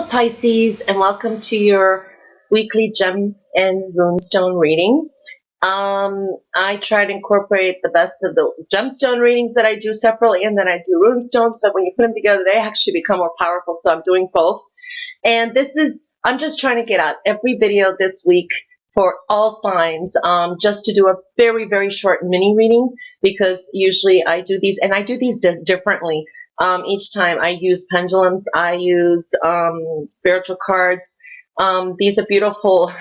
Hello, Pisces, and welcome to your weekly gem and runestone reading. I try to incorporate the best of the gemstone readings that I do separately, and then I do runestones, but when you put them together, they actually become more powerful, so I'm doing both. And I'm just trying to get out every video this week for all signs, just to do a very, very short mini reading, because usually I do these, and I do these differently. Each time I use pendulums, I use spiritual cards. These are beautiful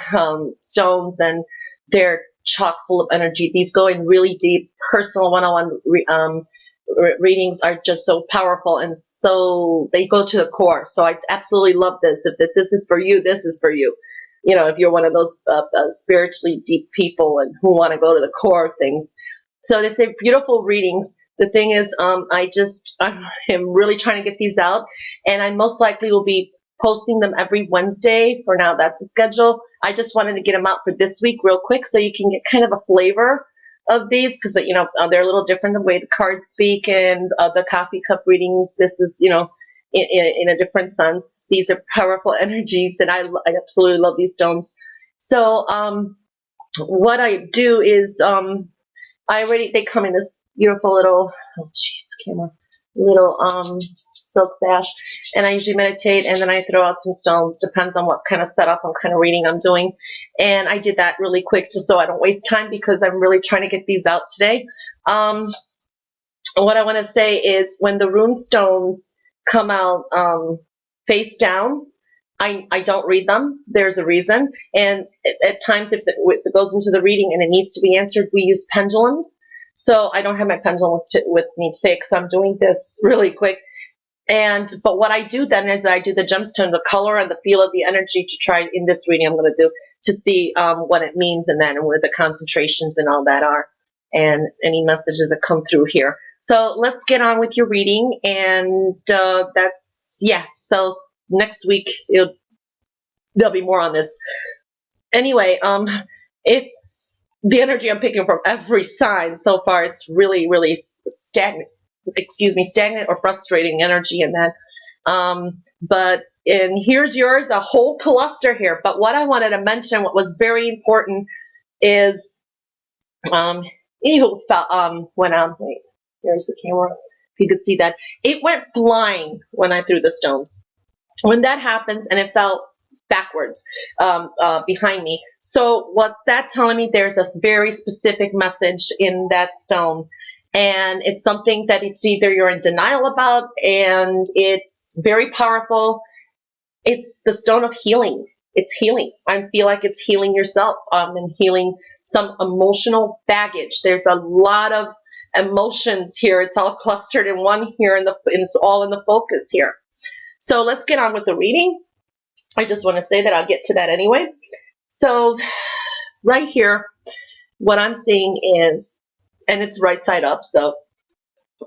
stones, and they're chock full of energy. These go in really deep, personal one-on-one readings are just so powerful, and so they go to the core. So I absolutely love this. If this is for you, this is for you. You know, if you're one of those spiritually deep people and who want to go to the core of things. So they're beautiful readings. The thing is, I am really trying to get these out, and I most likely will be posting them every Wednesday. For now, that's the schedule. I just wanted to get them out for this week real quick so you can get kind of a flavor of these, because they're a little different the way the cards speak, and the coffee cup readings. This is in a different sense. These are powerful energies, and I absolutely love these stones. So what I do is they come in this beautiful little, little silk sash, and I usually meditate, and then I throw out some stones. Depends on what kind of setup and kind of reading I'm doing. And I did that really quick just so I don't waste time, because I'm really trying to get these out today. What I want to say is, when the rune stones come out face down, I don't read them. There's a reason. And at times, if it goes into the reading and it needs to be answered, we use pendulums. So I don't have my pendulum with me today because I'm doing this really quick. But what I do then is I do the gemstone, the color and the feel of the energy, to try in this reading I'm going to do, to see what it means, and then where the concentrations and all that are, and any messages that come through here. So let's get on with your reading. And so next week there'll be more on this. Anyway, it's the energy I'm picking from every sign so far. It's really, really stagnant or frustrating energy in that. And here's yours, a whole cluster here. But what I wanted to mention, what was very important, is went on. Wait, here's the camera. If you could see that, it went flying when I threw the stones. When that happens, and it fell backwards behind me. So what that's telling me, there's a very specific message in that stone. And it's something that it's either you're in denial about, and it's very powerful. It's the stone of healing. It's healing. I feel like it's healing yourself and healing some emotional baggage. There's a lot of emotions here. It's all clustered in one here, and it's all in the focus here. So let's get on with the reading. I just want to say that I'll get to that anyway. So right here, what I'm seeing is, and it's right side up, so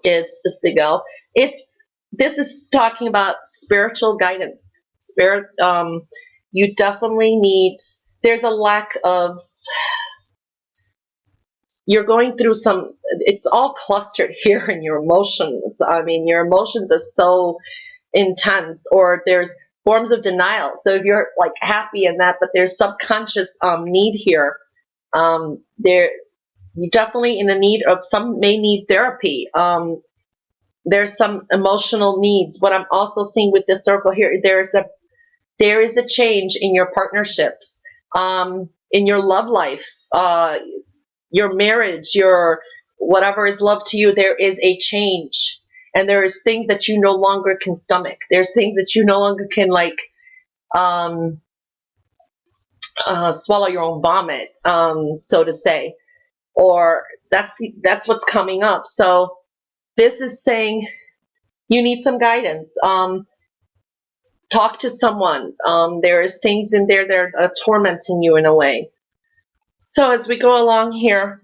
it's the seagull. This is talking about spiritual guidance. You definitely need, there's a lack of, you're going through it's all clustered here in your emotions. I mean, your emotions are so intense, or there's forms of denial. So if you're like happy in that, but there's subconscious need here. You're definitely in the need of, some may need therapy. There's some emotional needs. What I'm also seeing with this circle here, there is a change in your partnerships, in your love life, your marriage, your whatever is love to you. There is a change, and there is things that you no longer can stomach. There's things that you no longer can swallow your own vomit, so to say. Or that's what's coming up. So this is saying you need some guidance. Talk to someone. There is things in there that are tormenting you in a way. So as we go along here,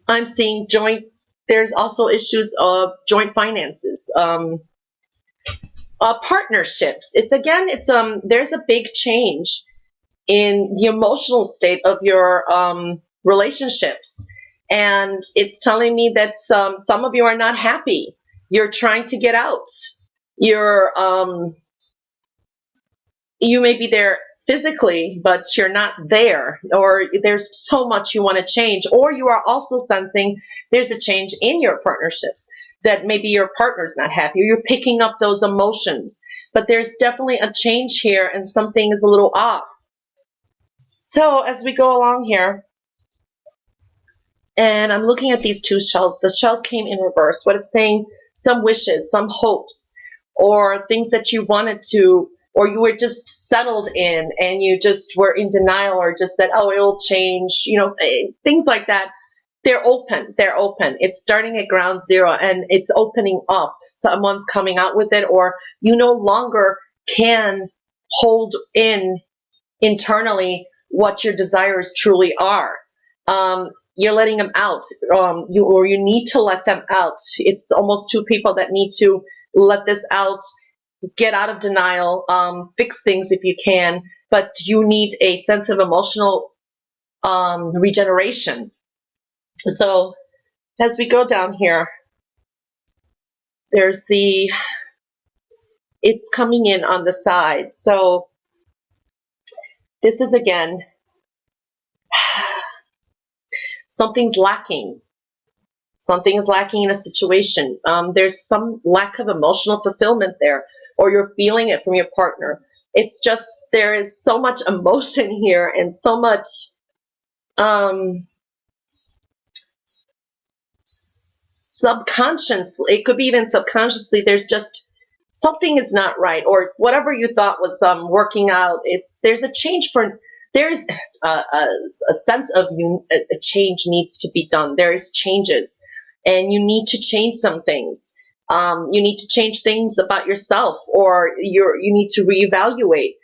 I'm seeing there's also issues of joint finances, partnerships. There's a big change in the emotional state of your relationships. And it's telling me that some of you are not happy. You're trying to get out. you're you may be there physically, but you're not there, or there's so much you want to change, or you are also sensing there's a change in your partnerships, that maybe your partner's not happy, or you're picking up those emotions, but there's definitely a change here and something is a little off. So as we go along here, and I'm looking at these two shells, the shells came in reverse. What it's saying, some wishes, some hopes, or things that you wanted to, or you were just settled in and you just were in denial, or just said, oh, it'll change, you know, things like that. They're open. They're open. It's starting at ground zero and it's opening up. Someone's coming out with it, or you no longer can hold in internally what your desires truly are. You're letting them out, you need to let them out. It's almost two people that need to let this out, get out of denial, fix things if you can, but you need a sense of emotional regeneration. So as we go down here, there's it's coming in on the side. So this is, again, something's lacking. Something is lacking in a situation. There's some lack of emotional fulfillment there, or you're feeling it from your partner. It's just, there is so much emotion here and so much subconscious. It could be even subconsciously. There's just something is not right, or whatever you thought was working out. There's a change for. There's a sense of a change needs to be done. There is changes, and you need to change some things. You need to change things about yourself, or you need to reevaluate.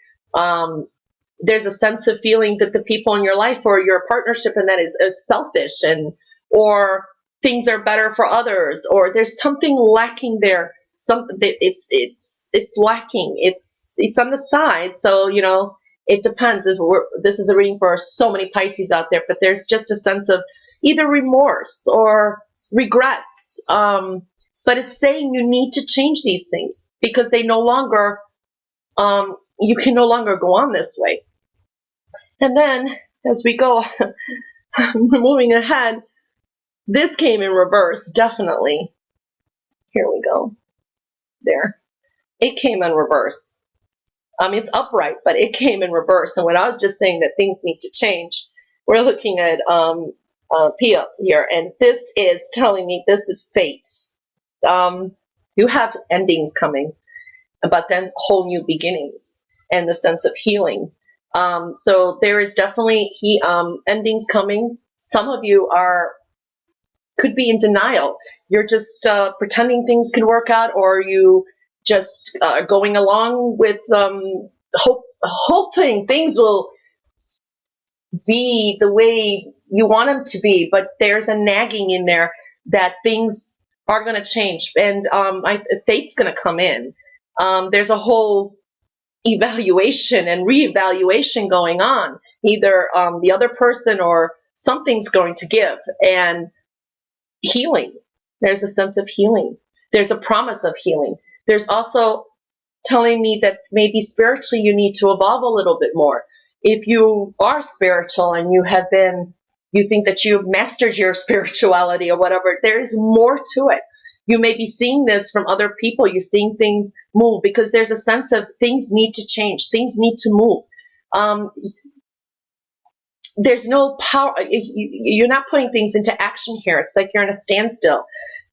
There's a sense of feeling that the people in your life or your partnership and that is selfish, and or things are better for others, or there's something lacking there. It's lacking. It's on the side. So it depends. This is a reading for so many Pisces out there, but there's just a sense of either remorse or regrets. But it's saying you need to change these things because they no longer, you can no longer go on this way. And then as we go, we're moving ahead. This came in reverse, definitely. Here we go. There. It came in reverse. It's upright, but it came in reverse. And when I was just saying that things need to change, we're looking at Pia here, and this is telling me this is fate. You have endings coming, but then whole new beginnings and the sense of healing. So there is definitely endings coming. Some of you could be in denial. You're just pretending things can work out, or you just going along with hoping things will be the way you want them to be, but there's a nagging in there that things are going to change, and fate's going to come in. There's a whole evaluation and reevaluation going on. Either the other person or something's going to give, and healing. There's a sense of healing. There's a promise of healing. There's also telling me that maybe spiritually you need to evolve a little bit more. If you are spiritual and you think that you've mastered your spirituality or whatever, there is more to it. You may be seeing this from other people. You're seeing things move because there's a sense of things need to change. Things need to move. There's no power. You're not putting things into action here. It's like you're in a standstill.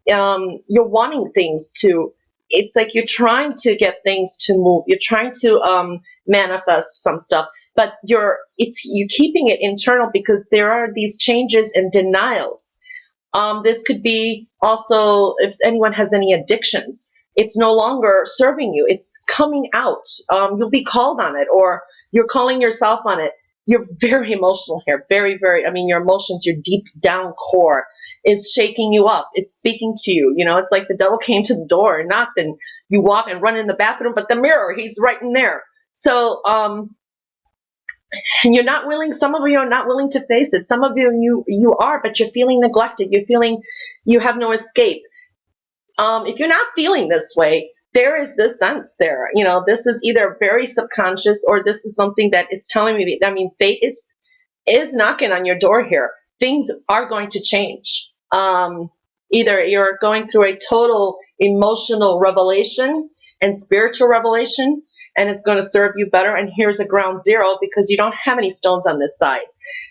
You're wanting things to, it's like you're trying to get things to move. You're trying to manifest some stuff, but you're keeping it internal because there are these changes and denials. This could be also if anyone has any addictions. It's no longer serving you. It's coming out. You'll be called on it, or you're calling yourself on it. You're very emotional here. Very, very, your emotions, your deep down core is shaking you up. It's speaking to you. It's like the devil came to the door and knocked, and you walk and run in the bathroom, but the mirror, he's right in there. So, and you're not willing, some of you are not willing to face it. Some of you are, but you're feeling neglected. You're feeling you have no escape. If you're not feeling this way, there is this sense there. This is either very subconscious, or this is something that it's telling me. I mean, fate is knocking on your door here. Things are going to change. Either you're going through a total emotional revelation and spiritual revelation, and it's going to serve you better. And here's a ground zero, because you don't have any stones on this side.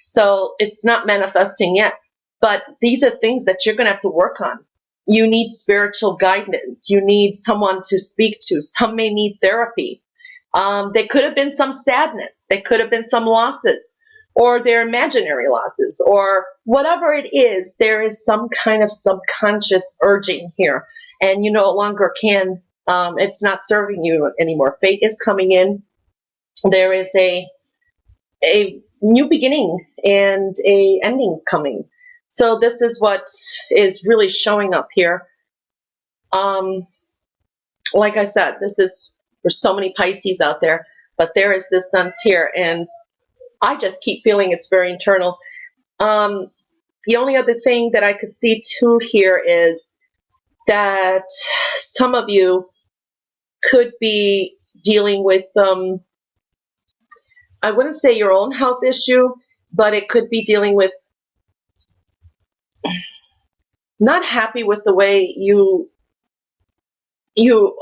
So it's not manifesting yet. But these are things that you're going to have to work on. You need spiritual guidance. You need someone to speak to. Some may need therapy. There could have been some sadness. There could have been some losses, or they're imaginary losses, or whatever it is. There is some kind of subconscious urging here, and you no longer can. It's not serving you anymore. Fate is coming in. There is a new beginning and a ending's coming. So this is what is really showing up here. Like I said, this is for so many Pisces out there, but there is this sense here, and I just keep feeling it's very internal. The only other thing that I could see too here is that some of you could be dealing with, I wouldn't say your own health issue, but it could be dealing with not happy with the way you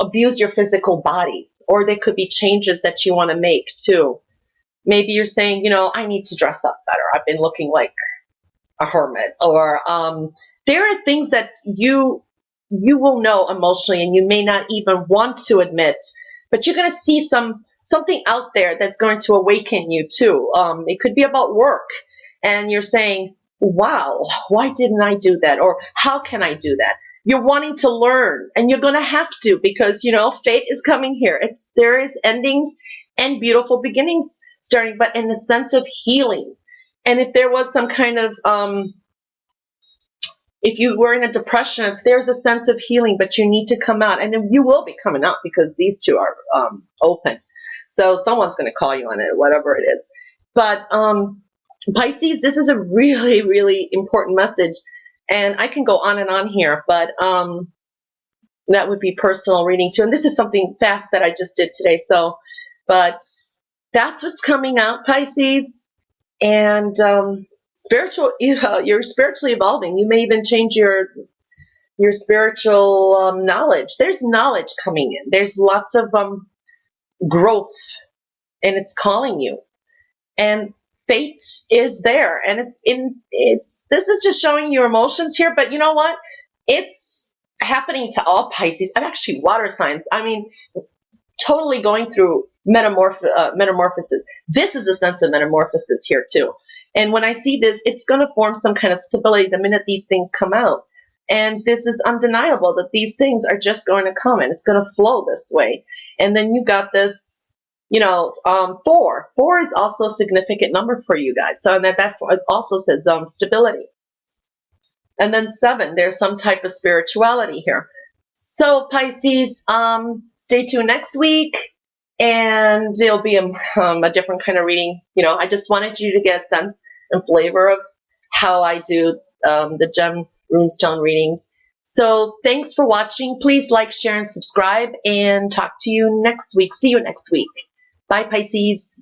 abuse your physical body, or there could be changes that you want to make too. Maybe you're saying, I need to dress up better. I've been looking like a hermit, or there are things that you will know emotionally, and you may not even want to admit, but you're going to see something out there that's going to awaken you too. It could be about work, and you're saying, wow, why didn't I do that? Or how can I do that? You're wanting to learn, and you're going to have to, because fate is coming here. There is endings and beautiful beginnings starting, but in the sense of healing. And if there was some kind of if you were in a depression, there's a sense of healing, but you need to come out, and you will be coming out, because these two are open. So someone's going to call you on it, whatever it is. But Pisces, this is a really, really important message, and I can go on and on here, but that would be personal reading too. And this is something fast that I just did today. So, but that's what's coming out, Pisces. And you're spiritually evolving. You may even change your spiritual knowledge. There's knowledge coming in. There's lots of growth, and it's calling you. And fate is there, and this is just showing your emotions here. But you know what? It's happening to all Pisces. I'm actually water signs. I mean, totally going through metamorphosis. This is a sense of metamorphosis here too. And when I see this, it's going to form some kind of stability the minute these things come out. And this is undeniable that these things are just going to come, and it's going to flow this way. And then you got this, 4. 4 is also a significant number for you guys. So that also says stability. And then 7, there's some type of spirituality here. So Pisces, stay tuned next week, and there'll be a different kind of reading. I just wanted you to get a sense and flavor of how I do the gem runestone readings. So thanks for watching. Please like, share, and subscribe, and talk to you next week. See you next week. Bye, Pisces.